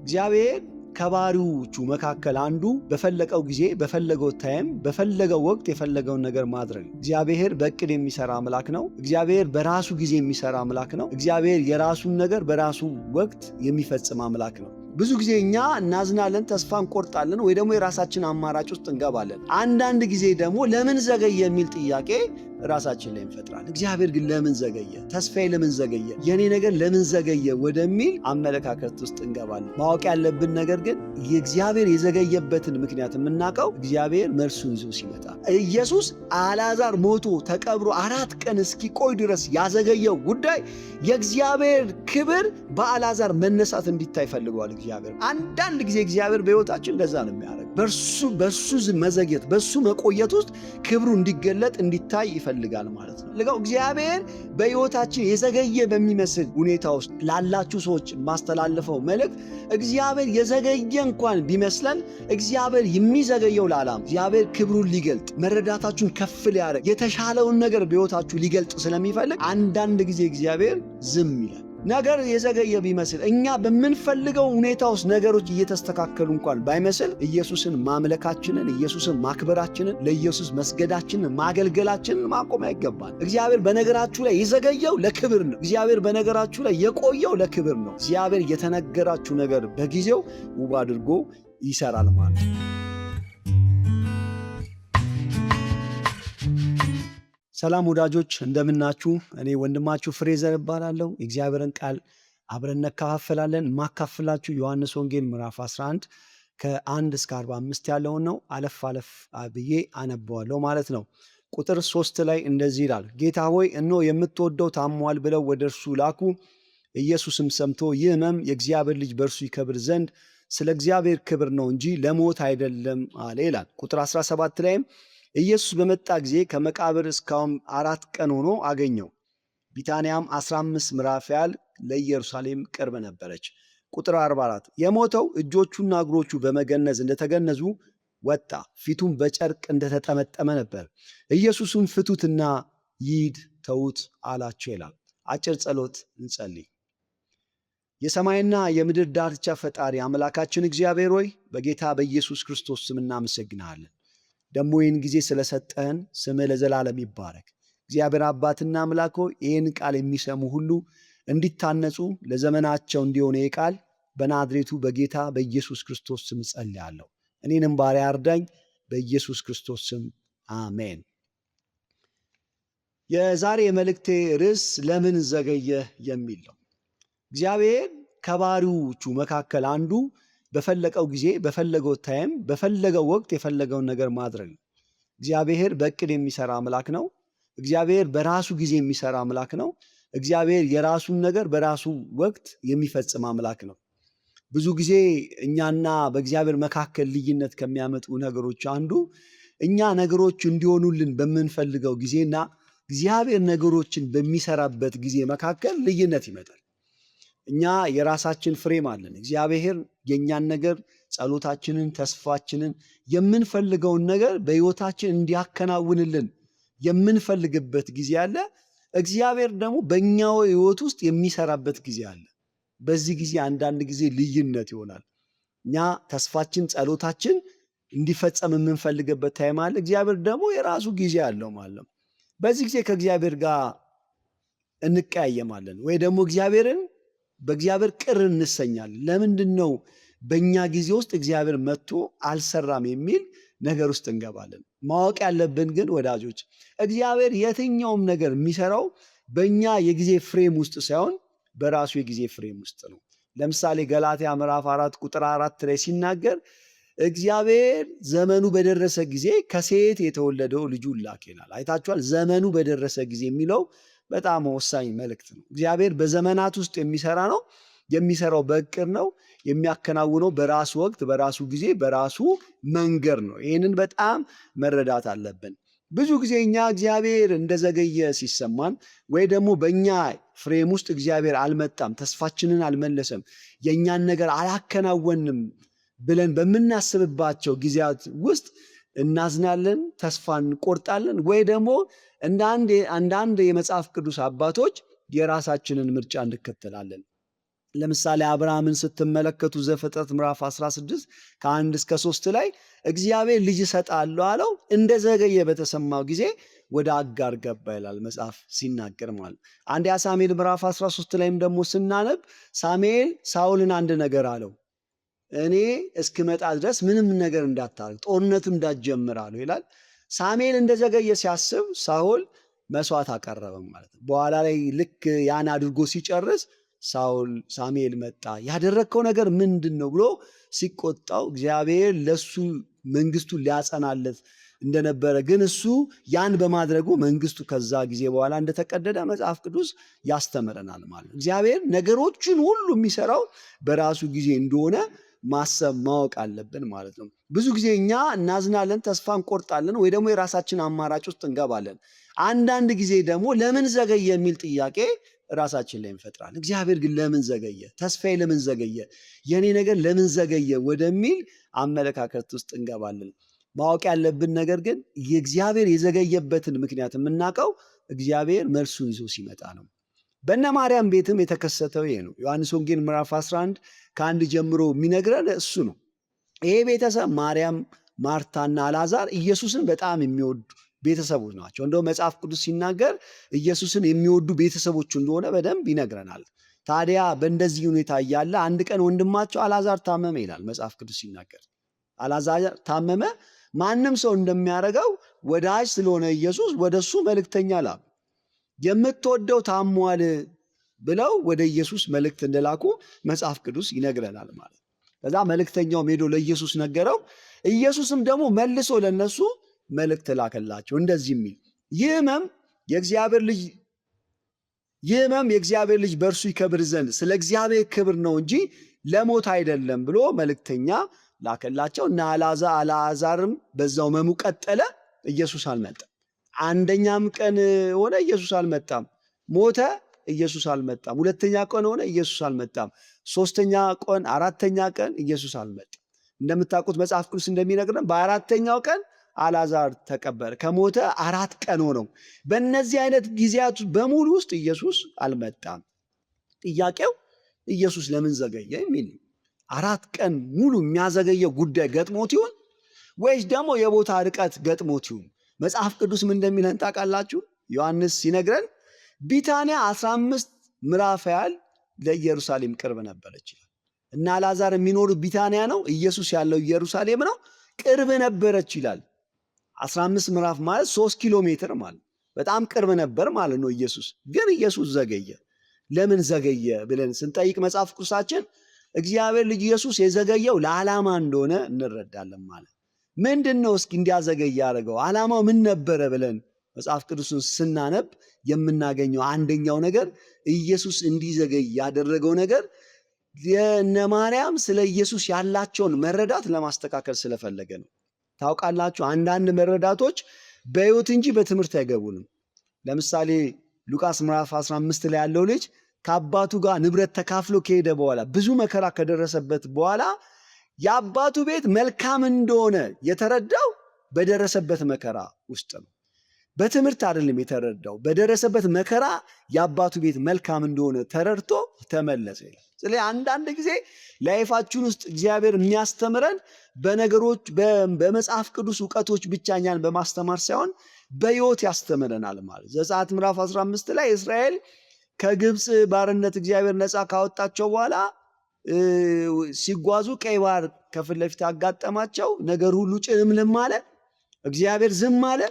እግዚአብሔር ከባሪዎቹ መካከል አንዱ በፈለቀው ጊዜ በፈለገው ታይም በፈለገው ወቅት የፈለገውን ነገር ማድረግ። እግዚአብሔር በእቅድ የሚሰራ አምላክ ነው። እግዚአብሔር በራሱ ጊዜ የሚሰራ አምላክ ነው። እግዚአብሔር የራሱን ነገር በራሱ ወቅት የሚፈጽም አምላክ ነው። ብዙ ጊዜ እኛ እናዝናለን፣ ተስፋ እንቆርጣለን፣ ወይ ደግሞ የራሳችን አማራጭ ውስጥ እንገባለን። አንዳንድ ጊዜ ደግሞ ለምን ዘገየ የሚል ጥያቄ ራሳችን ላይ እንፈጥራለን። እግዚአብሔር ግን ለምን ዘገየ? ተስፋዬ ለምን ዘገየ? የኔ ነገር ለምን ዘገየ? ወደሚል አመለካከት ውስጥ እንገባለን። ማወቅ ያለብን ነገር ግን የእግዚአብሔር የዘገየበትን ምክንያት የምናውቀው እግዚአብሔር መልሱን ይዞ ሲመጣ። ኢየሱስ አልዓዛር ሞቶ ተቀብሮ 4 ቀን እስኪቆይ ድረስ ያዘገየው ጉዳይ የእግዚአብሔር ክብር በአልዓዛር መነሳት እንዲታይ ፈልገዋል። እግዚአብሔር አንዳንድ ጊዜ እግዚአብሔር በሕይወታችን እንደዛ ነው የሚያደርግ። በሱ መዘግየት በሱ መቆየት ውስጥ ክብሩ እንዲገለጥ እንዲታይ ይፈልጋል ማለት ነው። እግዚአብሔር በሕይወታችን የዘገየ በሚመስል ሁኔታ ውስጥ ላላችሁ ሰዎች ማስተላለፈው መልእክት እግዚአብሔር የዘገየ እንኳን ቢመስለን እግዚአብሔር የሚዘገየው ለዓላማ እግዚአብሔር ክብሩን ሊገልጥ መረዳታችሁን ከፍ ሊያደርግ የተሻለውን ነገር በሕይወታችሁ ሊገልጥ ስለሚፈልግ አንዳንድ ጊዜ እግዚአብሔር ዝም ይላል። ነገር የዘገየ ቢመስል እኛ በምንፈልገው ሁኔታ ውስጥ ነገሮች እየተስተካከሉ እንኳን ባይመስል ኢየሱስን ማምለካችንን፣ ኢየሱስን ማክበራችንን፣ ለኢየሱስ መስገዳችንን፣ ማገልገላችንን ማቆም አይገባል። እግዚአብሔር በነገራችሁ ላይ የዘገየው ለክብር ነው። እግዚአብሔር በነገራችሁ ላይ የቆየው ለክብር ነው። እግዚአብሔር የተነገራችሁ ነገር በጊዜው ውብ አድርጎ ይሰራል ማለት ነው። ሰላም ወዳጆች እንደምናችሁ። እኔ ወንድማችሁ ፍሬዘር እባላለሁ። የእግዚአብሔርን ቃል አብረን እንካፈላለን። ማካፍላችሁ ዮሐንስ ወንጌል ምዕራፍ 11 ከ1 እስከ 45 ያለውን ነው። አለፍ ብዬ አነበዋለሁ ማለት ነው። ቁጥር 3 ላይ እንደዚህ ይላል፣ ጌታ ሆይ እነሆ የምትወደው ታሟል ብለው ወደ እርሱ ላኩ። ኢየሱስም ሰምቶ ይህ ሕመም የእግዚአብሔር ልጅ በእርሱ ይከብር ዘንድ ስለ እግዚአብሔር ክብር ነው እንጂ ለሞት አይደለም አለ ይላል። ቁጥር 17 ላይም ኢየሱስ በመጣ ጊዜ ከመቃብር እስካሁን 4 ቀን ሆኖ አገኘው። ቢታንያም 15 ምዕራፍ ያህል ለኢየሩሳሌም ቅርብ ነበረች። ቁጥር 44 የሞተው እጆቹና እግሮቹ በመገነዝ እንደተገነዙ ወጣ፣ ፊቱም በጨርቅ እንደተጠመጠመ ነበር። ኢየሱስም ፍቱትና ይሂድ ተዉት አላቸው ይላል። አጭር ጸሎት እንጸልይ። የሰማይና የምድር ዳርቻ ፈጣሪ አምላካችን እግዚአብሔር ሆይ በጌታ በኢየሱስ ክርስቶስ ስም እናመሰግናለን። ደግሞ ይህን ጊዜ ስለሰጠህን ስምህ ለዘላለም ይባረክ። እግዚአብሔር አባትና አምላክ ሆይ ይህን ቃል የሚሰሙ ሁሉ እንዲታነጹ ለዘመናቸው እንዲሆነ ይህ ቃል በናዝሬቱ በጌታ በኢየሱስ ክርስቶስ ስም ጸልያለሁ። እኔንም ባሪያ አርዳኝ፣ በኢየሱስ ክርስቶስ ስም አሜን። የዛሬ የመልእክቴ ርዕስ ለምን ዘገየ የሚል ነው። እግዚአብሔር ከባሪዎቹ መካከል አንዱ በፈለቀው ጊዜ በፈለገው ታይም በፈለገው ወቅት የፈለገውን ነገር ማድረግ ነው። እግዚአብሔር በእቅድ የሚሰራ አምላክ ነው። እግዚአብሔር በራሱ ጊዜ የሚሰራ አምላክ ነው። እግዚአብሔር የራሱን ነገር በራሱ ወቅት የሚፈጽም አምላክ ነው። ብዙ ጊዜ እኛና በእግዚአብሔር መካከል ልዩነት ከሚያመጡ ነገሮች አንዱ እኛ ነገሮች እንዲሆኑልን በምንፈልገው ጊዜና እግዚአብሔር ነገሮችን በሚሰራበት ጊዜ መካከል ልዩነት ይመጣል። እኛ የራሳችን ፍሬም አለን። እግዚአብሔር የእኛን ነገር፣ ጸሎታችንን፣ ተስፋችንን፣ የምንፈልገውን ነገር በሕይወታችን እንዲያከናውንልን የምንፈልግበት ጊዜ አለ። እግዚአብሔር ደግሞ በእኛው ሕይወት ውስጥ የሚሰራበት ጊዜ አለ። በዚህ ጊዜ አንዳንድ ጊዜ ልዩነት ይሆናል። እኛ ተስፋችን፣ ጸሎታችን እንዲፈጸም የምንፈልግበት ታይም አለ። እግዚአብሔር ደግሞ የራሱ ጊዜ አለው ማለት ነው። በዚህ ጊዜ ከእግዚአብሔር ጋር እንቀያየማለን ወይ ደግሞ በእግዚአብሔር ቅር እንሰኛለን። ለምንድን ነው በእኛ ጊዜ ውስጥ እግዚአብሔር መጥቶ አልሰራም የሚል ነገር ውስጥ እንገባለን። ማወቅ ያለብን ግን ወዳጆች እግዚአብሔር የትኛውም ነገር የሚሰራው በእኛ የጊዜ ፍሬም ውስጥ ሳይሆን በራሱ የጊዜ ፍሬም ውስጥ ነው። ለምሳሌ ገላትያ ምዕራፍ 4 ቁጥር 4 ላይ ሲናገር እግዚአብሔር ዘመኑ በደረሰ ጊዜ ከሴት የተወለደው ልጁን ላከ ይላል። አይታችኋል? ዘመኑ በደረሰ ጊዜ የሚለው በጣም ወሳኝ መልእክት ነው። እግዚአብሔር በዘመናት ውስጥ የሚሰራ ነው። የሚሰራው በእቅድ ነው። የሚያከናውነው በራሱ ወቅት፣ በራሱ ጊዜ፣ በራሱ መንገድ ነው። ይህንን በጣም መረዳት አለብን። ብዙ ጊዜ እኛ እግዚአብሔር እንደዘገየ ሲሰማን ወይ ደግሞ በእኛ ፍሬም ውስጥ እግዚአብሔር አልመጣም፣ ተስፋችንን አልመለሰም፣ የእኛን ነገር አላከናወንም ብለን በምናስብባቸው ጊዜያት ውስጥ እናዝናለን፣ ተስፋ እንቆርጣለን፣ ወይ ደግሞ አንዳንድ የመጽሐፍ ቅዱስ አባቶች የራሳችንን ምርጫ እንከተላለን። ለምሳሌ አብርሃምን ስትመለከቱ ዘፍጥረት ምዕራፍ 16 ከ1 እስከ 3 ላይ እግዚአብሔር ልጅ እሰጣለሁ አለው፣ እንደዘገየ በተሰማው ጊዜ ወደ አጋር ገባ ይላል መጽሐፍ ሲናገር ማለት። አንደኛ ሳሙኤል ምዕራፍ 13 ላይም ደግሞ ስናነብ ሳሙኤል ሳኦልን አንድ ነገር አለው፣ እኔ እስክመጣ ድረስ ምንም ነገር እንዳታደርግ፣ ጦርነት እንዳትጀምር አለው ይላል። ሳሙኤል እንደዘገየ ሲያስብ ሳኦል መስዋዕት አቀረበ ማለት ነው። በኋላ ላይ ልክ ያን አድርጎ ሲጨርስ ሳሙኤል መጣ፣ ያደረግከው ነገር ምንድን ነው ብሎ ሲቆጣው እግዚአብሔር ለሱ መንግስቱን ሊያጸናለት እንደነበረ ግን እሱ ያን በማድረጉ መንግስቱ ከዛ ጊዜ በኋላ እንደተቀደደ መጽሐፍ ቅዱስ ያስተምረናል ማለት ነው። እግዚአብሔር ነገሮችን ሁሉ የሚሰራው በራሱ ጊዜ እንደሆነ ማሰብ ማወቅ አለብን ማለት ነው። ብዙ ጊዜ እኛ እናዝናለን፣ ተስፋ እንቆርጣለን፣ ወይ ደግሞ የራሳችን አማራጭ ውስጥ እንገባለን። አንዳንድ ጊዜ ደግሞ ለምን ዘገየ የሚል ጥያቄ ራሳችን ላይ እንፈጥራለን። እግዚአብሔር ግን ለምን ዘገየ? ተስፋዬ ለምን ዘገየ? የኔ ነገር ለምን ዘገየ ወደሚል አመለካከት ውስጥ እንገባለን። ማወቅ ያለብን ነገር ግን የእግዚአብሔር የዘገየበትን ምክንያት የምናውቀው እግዚአብሔር መልሱን ይዞ ሲመጣ ነው። በእነ ማርያም ቤትም የተከሰተው ይሄ ነው። ዮሐንስ ወንጌል ምዕራፍ 11 ከ1 ጀምሮ የሚነግረን እሱ ነው። ይሄ ቤተሰብ ማርያም፣ ማርታና አልዓዛር ኢየሱስን በጣም የሚወዱ ቤተሰቦች ናቸው። እንደው መጽሐፍ ቅዱስ ሲናገር ኢየሱስን የሚወዱ ቤተሰቦች እንደሆነ በደንብ ይነግረናል። ታዲያ በእንደዚህ ሁኔታ እያለ አንድ ቀን ወንድማቸው አልዓዛር ታመመ ይላል መጽሐፍ ቅዱስ ሲናገር። አልዓዛር ታመመ። ማንም ሰው እንደሚያደርገው ወዳጅ ስለሆነ ኢየሱስ ወደሱ መልእክተኛ ላኩ። የምትወደው ታሟል ብለው ወደ ኢየሱስ መልእክት እንደላኩ መጽሐፍ ቅዱስ ይነግረናል ማለት። ከዛ መልእክተኛውም ሄዶ ለኢየሱስ ነገረው። ኢየሱስም ደግሞ መልሶ ለነሱ መልእክት ላከላቸው እንደዚህ የሚል ይህ ሕመም የእግዚአብሔር ልጅ በእርሱ ይከብር ዘንድ ስለ እግዚአብሔር ክብር ነው እንጂ ለሞት አይደለም ብሎ መልእክተኛ ላከላቸው። እና አልዓዛርም በዛው ሕመሙ ቀጠለ። ኢየሱስ አልመጣም። አንደኛም ቀን ሆነ፣ ኢየሱስ አልመጣም። ሞተ፣ ኢየሱስ አልመጣም። ሁለተኛ ቀን ሆነ፣ ኢየሱስ አልመጣም። ሶስተኛ ቀን፣ አራተኛ ቀን ኢየሱስ አልመጣም። እንደምታውቁት መጽሐፍ ቅዱስ እንደሚነግረን በአራተኛው ቀን አልዓዛር ተቀበረ። ከሞተ 4 ቀን ሆነው። በእነዚህ አይነት ጊዜያት በሙሉ ውስጥ ኢየሱስ አልመጣም። ጥያቄው ኢየሱስ ለምን ዘገየ የሚል 4 ቀን ሙሉ የሚያዘገየው ጉዳይ ገጥሞት ይሆን ወይስ ደግሞ የቦታ ርቀት ገጥሞት ይሆን? መጽሐፍ ቅዱስ ምን እንደሚለን ታውቃላችሁ? ዮሐንስ ሲነግረን ቢታንያ 15 ምዕራፍ ያህል ለኢየሩሳሌም ቅርብ ነበረች እና አልዓዛር የሚኖሩት ቢታንያ ነው፣ ኢየሱስ ያለው ኢየሩሳሌም ነው። ቅርብ ነበረች ይላል። 15 ምዕራፍ ማለት 3 ኪሎ ሜትር ማለት በጣም ቅርብ ነበር ማለት ነው። ግን ኢየሱስ ዘገየ። ለምን ዘገየ ብለን ስንጠይቅ መጽሐፍ ቅዱሳችን እግዚአብሔር ልጅ ኢየሱስ የዘገየው ለዓላማ እንደሆነ እንረዳለን ማለት። ምንድን ነው እስኪ እንዲያዘገይ ያደረገው? ዓላማው ምን ነበረ ብለን መጽሐፍ ቅዱስን ስናነብ የምናገኘው አንደኛው ነገር ኢየሱስ እንዲዘገይ ያደረገው ነገር የእነ ማርያም ስለ ኢየሱስ ያላቸውን መረዳት ለማስተካከል ስለፈለገ ነው። ታውቃላችሁ፣ አንዳንድ መረዳቶች በሕይወት እንጂ በትምህርት አይገቡንም። ለምሳሌ ሉቃስ ምዕራፍ 15 ላይ ያለው ልጅ ከአባቱ ጋር ንብረት ተካፍሎ ከሄደ በኋላ ብዙ መከራ ከደረሰበት በኋላ የአባቱ ቤት መልካም እንደሆነ የተረዳው በደረሰበት መከራ ውስጥ ነው። በትምህርት አይደለም የተረዳው። በደረሰበት መከራ የአባቱ ቤት መልካም እንደሆነ ተረድቶ ተመለሰ። ስለዚህ አንዳንድ ጊዜ ላይፋችን ውስጥ እግዚአብሔር የሚያስተምረን በነገሮች በመጽሐፍ ቅዱስ እውቀቶች ብቻ እኛን በማስተማር ሳይሆን በሕይወት ያስተምረናል ማለት። ዘጸአት ምዕራፍ 15 ላይ እስራኤል ከግብፅ ባርነት እግዚአብሔር ነፃ ካወጣቸው በኋላ ሲጓዙ ቀይ ባህር ከፊት ለፊት አጋጠማቸው። ነገር ሁሉ ጭልምልም አለ፣ እግዚአብሔር ዝም አለ።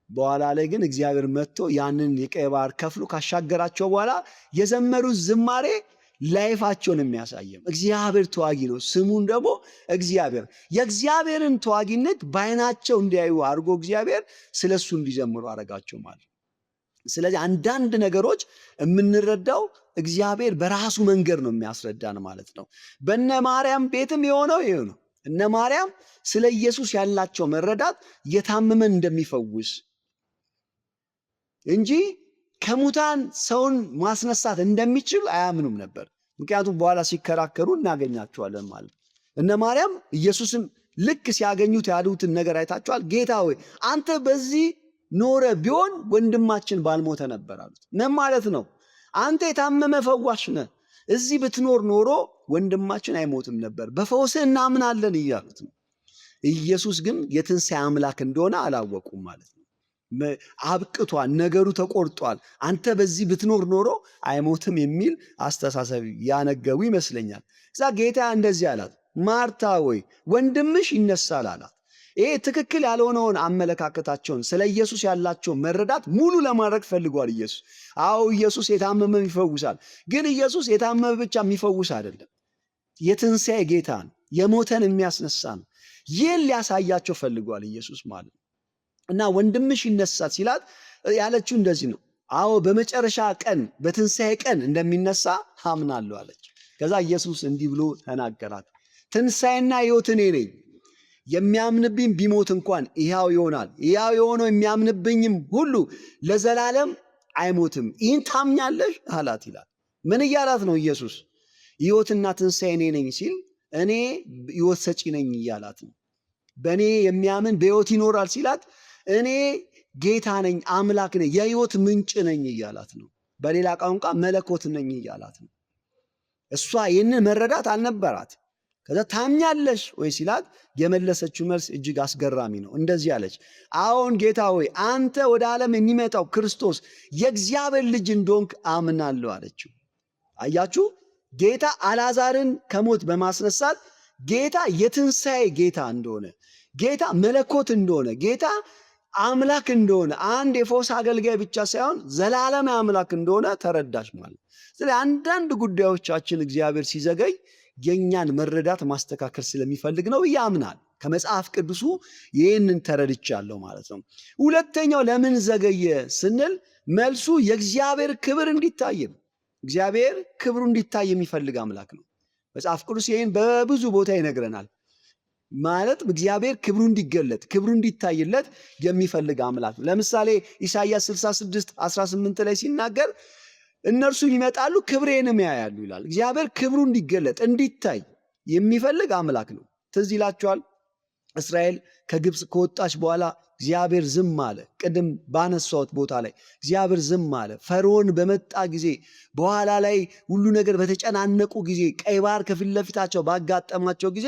በኋላ ላይ ግን እግዚአብሔር መጥቶ ያንን የቀይ ባህር ከፍሎ ካሻገራቸው በኋላ የዘመሩት ዝማሬ ላይፋቸውን የሚያሳየም እግዚአብሔር ተዋጊ ነው፣ ስሙን ደግሞ እግዚአብሔር። የእግዚአብሔርን ተዋጊነት በዓይናቸው እንዲያዩ አድርጎ እግዚአብሔር ስለሱ እንዲዘምሩ አደረጋቸው ማለት። ስለዚህ አንዳንድ ነገሮች የምንረዳው እግዚአብሔር በራሱ መንገድ ነው የሚያስረዳን ማለት ነው። በእነ ማርያም ቤትም የሆነው ይሄ ነው። እነ ማርያም ስለ ኢየሱስ ያላቸው መረዳት የታመመን እንደሚፈውስ እንጂ ከሙታን ሰውን ማስነሳት እንደሚችል አያምኑም ነበር። ምክንያቱም በኋላ ሲከራከሩ እናገኛቸዋለን ማለት ነው። እነ ማርያም ኢየሱስን ልክ ሲያገኙት ያሉትን ነገር አይታቸዋል። ጌታ ሆይ አንተ በዚህ ኖረ ቢሆን ወንድማችን ባልሞተ ነበር አሉት። ምን ማለት ነው? አንተ የታመመ ፈዋሽ ነህ፣ እዚህ ብትኖር ኖሮ ወንድማችን አይሞትም ነበር፣ በፈውስህ እናምናለን እያሉት ነው። ኢየሱስ ግን የትንሣኤ አምላክ እንደሆነ አላወቁም ማለት ነው። አብቅቷል፣ ነገሩ ተቆርጧል፣ አንተ በዚህ ብትኖር ኖሮ አይሞትም የሚል አስተሳሰብ ያነገቡ ይመስለኛል። እዛ ጌታ እንደዚህ አላት፣ ማርታ ወይ ወንድምሽ ይነሳል አላት። ይሄ ትክክል ያልሆነውን አመለካከታቸውን ስለ ኢየሱስ ያላቸውን መረዳት ሙሉ ለማድረግ ፈልጓል ኢየሱስ። አዎ ኢየሱስ የታመመ ይፈውሳል፣ ግን ኢየሱስ የታመመ ብቻ የሚፈውስ አይደለም፣ የትንሣኤ ጌታ ነው፣ የሞተን የሚያስነሳ ነው። ይህን ሊያሳያቸው ፈልጓል ኢየሱስ ማለት ነው። እና ወንድምሽ ይነሳል ሲላት ያለችው እንደዚህ ነው፣ አዎ በመጨረሻ ቀን በትንሣኤ ቀን እንደሚነሳ አምናለሁ አለች። ከዛ ኢየሱስ እንዲህ ብሎ ተናገራት፣ ትንሣኤና ሕይወት እኔ ነኝ፣ የሚያምንብኝ ቢሞት እንኳን ሕያው ይሆናል፣ ሕያው የሆነው የሚያምንብኝም ሁሉ ለዘላለም አይሞትም። ይህን ታምኛለሽ አላት ይላል። ምን እያላት ነው ኢየሱስ? ሕይወትና ትንሣኤ እኔ ነኝ ሲል እኔ ሕይወት ሰጪ ነኝ እያላት ነው። በእኔ የሚያምን በሕይወት ይኖራል ሲላት እኔ ጌታ ነኝ፣ አምላክ ነኝ፣ የሕይወት ምንጭ ነኝ እያላት ነው። በሌላ ቋንቋ መለኮት ነኝ እያላት ነው። እሷ ይህንን መረዳት አልነበራት። ከዛ ታምኛለሽ ወይ ሲላት የመለሰችው መልስ እጅግ አስገራሚ ነው። እንደዚህ አለች፣ አዎን ጌታ ሆይ አንተ ወደ ዓለም የሚመጣው ክርስቶስ የእግዚአብሔር ልጅ እንደሆንክ አምናለሁ አለችው። አያችሁ፣ ጌታ አልዓዛርን ከሞት በማስነሳት ጌታ የትንሣኤ ጌታ እንደሆነ፣ ጌታ መለኮት እንደሆነ፣ ጌታ አምላክ እንደሆነ፣ አንድ የፈውስ አገልጋይ ብቻ ሳይሆን ዘላለማዊ አምላክ እንደሆነ ተረዳች ማለት። ስለዚህ አንዳንድ ጉዳዮቻችን እግዚአብሔር ሲዘገይ የእኛን መረዳት ማስተካከል ስለሚፈልግ ነው ያምናል። ከመጽሐፍ ቅዱሱ ይህንን ተረድቻለሁ ማለት ነው። ሁለተኛው ለምን ዘገየ ስንል መልሱ የእግዚአብሔር ክብር እንዲታይ ነው። እግዚአብሔር ክብሩ እንዲታይ የሚፈልግ አምላክ ነው። መጽሐፍ ቅዱስ ይህን በብዙ ቦታ ይነግረናል። ማለት እግዚአብሔር ክብሩ እንዲገለጥ ክብሩ እንዲታይለት የሚፈልግ አምላክ ነው። ለምሳሌ ኢሳይያስ 66:18 ላይ ሲናገር እነርሱ ይመጣሉ ክብሬንም ያያሉ ይላል። እግዚአብሔር ክብሩ እንዲገለጥ እንዲታይ የሚፈልግ አምላክ ነው። ትዝ ይላችኋል እስራኤል ከግብፅ ከወጣች በኋላ እግዚአብሔር ዝም አለ። ቅድም ባነሳሁት ቦታ ላይ እግዚአብሔር ዝም አለ። ፈርዖን በመጣ ጊዜ፣ በኋላ ላይ ሁሉ ነገር በተጨናነቁ ጊዜ፣ ቀይ ባህር ከፊት ለፊታቸው ባጋጠማቸው ጊዜ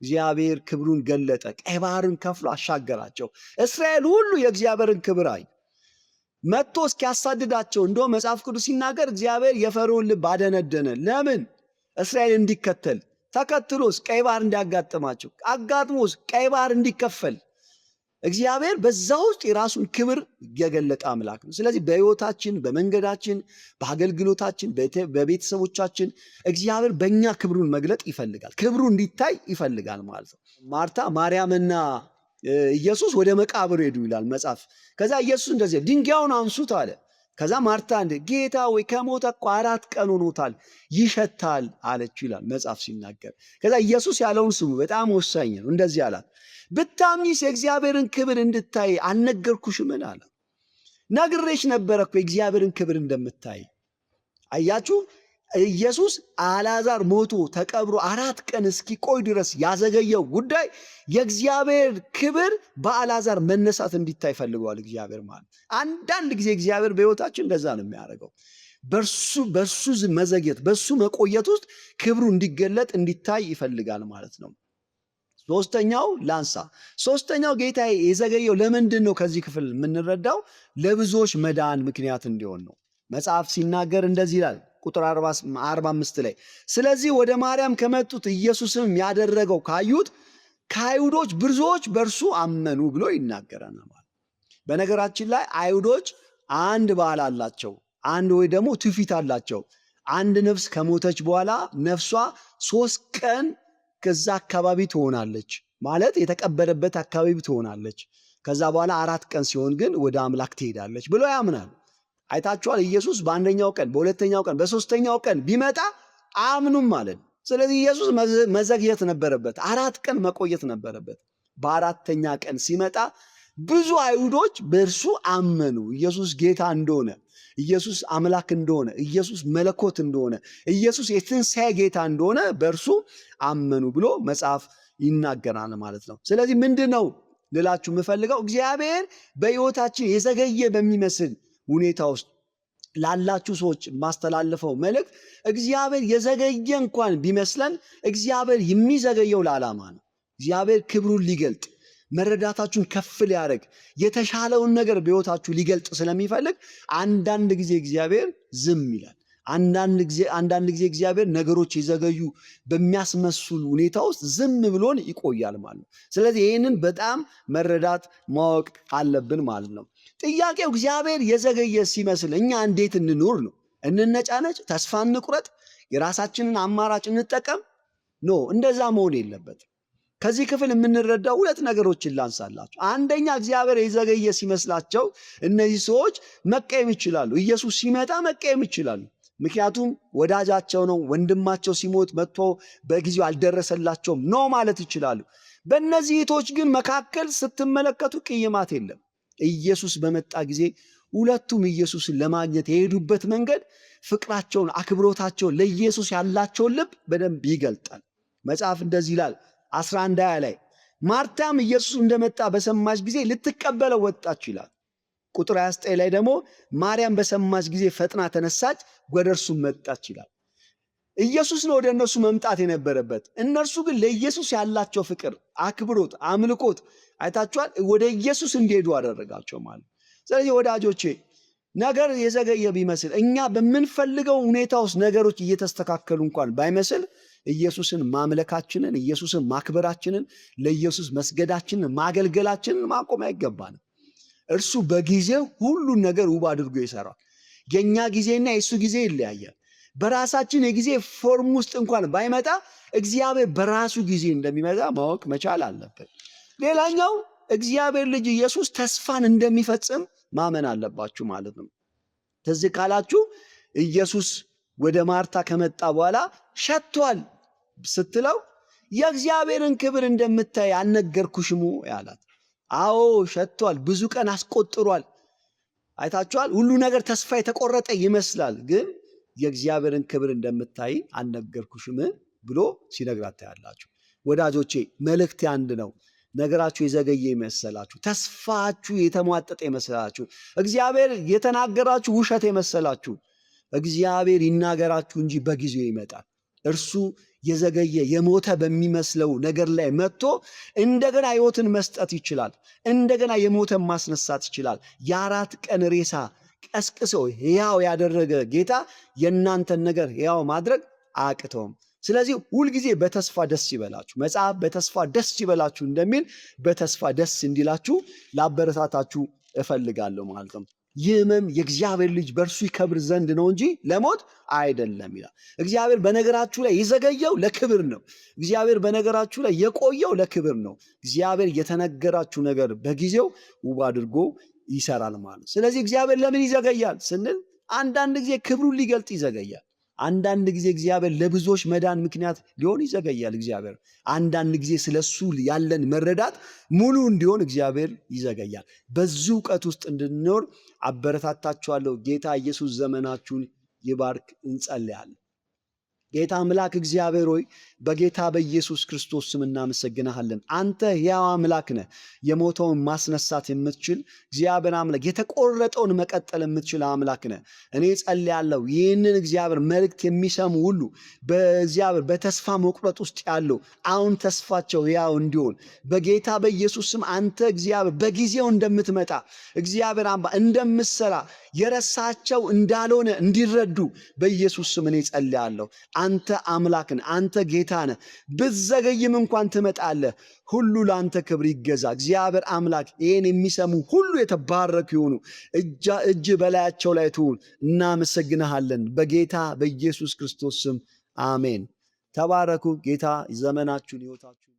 እግዚአብሔር ክብሩን ገለጠ። ቀይ ባህርን ከፍሎ አሻገራቸው። እስራኤል ሁሉ የእግዚአብሔርን ክብር አይ መጥቶ እስኪያሳድዳቸው እንደውም መጽሐፍ ቅዱስ ሲናገር እግዚአብሔር የፈርዖን ልብ አደነደነ። ለምን? እስራኤል እንዲከተል፣ ተከትሎስ ቀይ ባህር እንዲያጋጥማቸው፣ አጋጥሞስ ቀይ ባህር እንዲከፈል እግዚአብሔር በዛ ውስጥ የራሱን ክብር የገለጠ አምላክ ነው። ስለዚህ በሕይወታችን፣ በመንገዳችን፣ በአገልግሎታችን፣ በቤተሰቦቻችን እግዚአብሔር በእኛ ክብሩን መግለጥ ይፈልጋል። ክብሩ እንዲታይ ይፈልጋል ማለት ነው። ማርታ ማርያምና ኢየሱስ ወደ መቃብር ሄዱ ይላል መጽሐፍ። ከዛ ኢየሱስ እንደዚህ ድንጋዩን አንሱት አለ። ከዛ ማርታ ጌታ ወይ ከሞተ እኮ 4 ቀን ሆኖታል፣ ይሸታል አለችው ይላል መጽሐፍ ሲናገር። ከዛ ኢየሱስ ያለውን ስሙ፣ በጣም ወሳኝ ነው። እንደዚህ አላት፣ ብታምኚስ የእግዚአብሔርን ክብር እንድታይ አልነገርኩሽምን አለ። ነግሬሽ ነበረ እኮ የእግዚአብሔርን ክብር እንደምታይ። አያችሁ፣ ኢየሱስ አልዓዛር ሞቶ ተቀብሮ 4 ቀን እስኪቆይ ድረስ ያዘገየው ጉዳይ የእግዚአብሔር ክብር በአልዓዛር መነሳት እንዲታይ ፈልገዋል እግዚአብሔር ማለት። አንዳንድ ጊዜ እግዚአብሔር በሕይወታችን እንደዛ ነው የሚያደርገው። በሱ መዘግየት፣ በሱ መቆየት ውስጥ ክብሩ እንዲገለጥ እንዲታይ ይፈልጋል ማለት ነው። ሶስተኛው ጌታ የዘገየው ለምንድን ነው? ከዚህ ክፍል የምንረዳው ለብዙዎች መዳን ምክንያት እንዲሆን ነው። መጽሐፍ ሲናገር እንደዚህ ይላል ቁጥር 45 ላይ ስለዚህ ወደ ማርያም ከመጡት ኢየሱስም ያደረገው ካዩት ከአይሁዶች ብዙዎች በእርሱ አመኑ ብሎ ይናገረናል። በነገራችን ላይ አይሁዶች አንድ ባህል አላቸው፣ አንድ ወይ ደግሞ ትውፊት አላቸው። አንድ ነፍስ ከሞተች በኋላ ነፍሷ 3 ቀን ከዛ አካባቢ ትሆናለች፣ ማለት የተቀበረበት አካባቢ ትሆናለች። ከዛ በኋላ 4 ቀን ሲሆን ግን ወደ አምላክ ትሄዳለች ብሎ ያምናል። አይታችኋል። ኢየሱስ በአንደኛው ቀን፣ በሁለተኛው ቀን፣ በሶስተኛው ቀን ቢመጣ አምኑም ማለት። ስለዚህ ኢየሱስ መዘግየት ነበረበት፣ 4 ቀን መቆየት ነበረበት። በአራተኛ ቀን ሲመጣ ብዙ አይሁዶች በእርሱ አመኑ። ኢየሱስ ጌታ እንደሆነ፣ ኢየሱስ አምላክ እንደሆነ፣ ኢየሱስ መለኮት እንደሆነ፣ ኢየሱስ የትንሣኤ ጌታ እንደሆነ በእርሱ አመኑ ብሎ መጽሐፍ ይናገራል ማለት ነው። ስለዚህ ምንድን ነው ልላችሁ የምፈልገው፣ እግዚአብሔር በሕይወታችን የዘገየ በሚመስል ሁኔታ ውስጥ ላላችሁ ሰዎች ማስተላለፈው መልእክት እግዚአብሔር የዘገየ እንኳን ቢመስለን እግዚአብሔር የሚዘገየው ለዓላማ ነው። እግዚአብሔር ክብሩን ሊገልጥ መረዳታችሁን ከፍ ሊያደርግ የተሻለውን ነገር በሕይወታችሁ ሊገልጥ ስለሚፈልግ አንዳንድ ጊዜ እግዚአብሔር ዝም ይላል። አንዳንድ ጊዜ እግዚአብሔር ነገሮች የዘገዩ በሚያስመስሉ ሁኔታ ውስጥ ዝም ብሎን ይቆያል ማለት ነው። ስለዚህ ይህንን በጣም መረዳት ማወቅ አለብን ማለት ነው። ጥያቄው እግዚአብሔር የዘገየ ሲመስል እኛ እንዴት እንኑር ነው? እንነጫነጭ? ተስፋ እንቁረጥ? የራሳችንን አማራጭ እንጠቀም? ኖ፣ እንደዛ መሆን የለበትም። ከዚህ ክፍል የምንረዳው ሁለት ነገሮችን ላንሳላችሁ። አንደኛ፣ እግዚአብሔር የዘገየ ሲመስላቸው እነዚህ ሰዎች መቀየም ይችላሉ። ኢየሱስ ሲመጣ መቀየም ይችላሉ። ምክንያቱም ወዳጃቸው ነው። ወንድማቸው ሲሞት መጥቶ በጊዜው አልደረሰላቸውም ነው ማለት ይችላሉ። በእነዚህ እህቶች ግን መካከል ስትመለከቱ ቅይማት የለም። ኢየሱስ በመጣ ጊዜ ሁለቱም ኢየሱስን ለማግኘት የሄዱበት መንገድ ፍቅራቸውን፣ አክብሮታቸውን፣ ለኢየሱስ ያላቸውን ልብ በደንብ ይገልጣል። መጽሐፍ እንደዚህ ይላል 11 ላይ ማርታም ኢየሱስ እንደመጣ በሰማች ጊዜ ልትቀበለው ወጣች ይላል። ቁጥር 29 ላይ ደግሞ ማርያም በሰማች ጊዜ ፈጥና ተነሳች፣ ወደ እርሱም መጣች ይላል። ኢየሱስ ነው ወደ እነሱ መምጣት የነበረበት። እነርሱ ግን ለኢየሱስ ያላቸው ፍቅር፣ አክብሮት፣ አምልኮት አይታችኋል፣ ወደ ኢየሱስ እንዲሄዱ አደረጋቸው ማለት። ስለዚህ ወዳጆቼ ነገር የዘገየ ቢመስል እኛ በምንፈልገው ሁኔታ ውስጥ ነገሮች እየተስተካከሉ እንኳን ባይመስል ኢየሱስን ማምለካችንን፣ ኢየሱስን ማክበራችንን፣ ለኢየሱስ መስገዳችንን፣ ማገልገላችንን ማቆም አይገባንም። እርሱ በጊዜው ሁሉን ነገር ውብ አድርጎ ይሰራል። የኛ ጊዜና የእሱ ጊዜ ይለያያል። በራሳችን የጊዜ ፎርም ውስጥ እንኳን ባይመጣ እግዚአብሔር በራሱ ጊዜ እንደሚመጣ ማወቅ መቻል አለብን። ሌላኛው እግዚአብሔር ልጅ ኢየሱስ ተስፋን እንደሚፈጽም ማመን አለባችሁ ማለት ነው። ትዝ ካላችሁ ኢየሱስ ወደ ማርታ ከመጣ በኋላ ሸቷል ስትለው የእግዚአብሔርን ክብር እንደምታይ አልነገርኩሽም ያላት? አዎ ሸቷል፣ ብዙ ቀን አስቆጥሯል። አይታችኋል። ሁሉ ነገር ተስፋ የተቆረጠ ይመስላል፣ ግን የእግዚአብሔርን ክብር እንደምታይ አልነገርኩሽም ብሎ ሲነግራት ታያላችሁ። ወዳጆቼ መልእክቴ አንድ ነው። ነገራችሁ የዘገየ ይመሰላችሁ፣ ተስፋችሁ የተሟጠጠ ይመስላችሁ፣ እግዚአብሔር የተናገራችሁ ውሸት የመሰላችሁ፣ እግዚአብሔር ይናገራችሁ እንጂ በጊዜው ይመጣል። እርሱ የዘገየ የሞተ በሚመስለው ነገር ላይ መጥቶ እንደገና ሕይወትን መስጠት ይችላል። እንደገና የሞተን ማስነሳት ይችላል። የ4 ቀን ሬሳ ቀስቅሶ ሕያው ያደረገ ጌታ የእናንተን ነገር ሕያው ማድረግ አያቅተውም። ስለዚህ ሁልጊዜ በተስፋ ደስ ይበላችሁ። መጽሐፍ በተስፋ ደስ ይበላችሁ እንደሚል በተስፋ ደስ እንዲላችሁ ላበረታታችሁ እፈልጋለሁ ማለት ነው። ይህ ሕመም የእግዚአብሔር ልጅ በእርሱ ይከብር ዘንድ ነው እንጂ ለሞት አይደለም ይላል። እግዚአብሔር በነገራችሁ ላይ የዘገየው ለክብር ነው። እግዚአብሔር በነገራችሁ ላይ የቆየው ለክብር ነው። እግዚአብሔር የተነገራችሁ ነገር በጊዜው ውብ አድርጎ ይሰራል ማለት ነው። ስለዚህ እግዚአብሔር ለምን ይዘገያል ስንል አንዳንድ ጊዜ ክብሩን ሊገልጥ ይዘገያል። አንዳንድ ጊዜ እግዚአብሔር ለብዙዎች መዳን ምክንያት ሊሆን ይዘገያል። እግዚአብሔር አንዳንድ ጊዜ ስለሱ ያለን መረዳት ሙሉ እንዲሆን እግዚአብሔር ይዘገያል። በዚህ እውቀት ውስጥ እንድንኖር አበረታታችኋለሁ። ጌታ ኢየሱስ ዘመናችሁን ይባርክ። እንጸልያለን። ጌታ አምላክ እግዚአብሔር ሆይ በጌታ በኢየሱስ ክርስቶስ ስም እናመሰግናለን። አንተ ሕያው አምላክ ነህ። የሞተውን ማስነሳት የምትችል እግዚአብሔር አምላክ፣ የተቆረጠውን መቀጠል የምትችል አምላክ ነህ። እኔ ጸልያለሁ ይህንን እግዚአብሔር መልእክት የሚሰሙ ሁሉ በእግዚአብሔር በተስፋ መቁረጥ ውስጥ ያለው አሁን ተስፋቸው ሕያው እንዲሆን በጌታ በኢየሱስ ስም አንተ እግዚአብሔር በጊዜው እንደምትመጣ እግዚአብሔር አምባ እንደምትሰራ የረሳቸው እንዳልሆነ እንዲረዱ በኢየሱስ ስም እኔ ጸልያለሁ። አንተ አምላክ ነህ። አንተ ጌታ ነህ። ብትዘገይም እንኳን ትመጣለህ። ሁሉ ለአንተ ክብር ይገዛ። እግዚአብሔር አምላክ ይህን የሚሰሙ ሁሉ የተባረኩ ይሆኑ። እጅ በላያቸው ላይ ትሁን። እናመሰግንሃለን በጌታ በኢየሱስ ክርስቶስ ስም አሜን። ተባረኩ። ጌታ ዘመናችሁን ሕይወታችሁን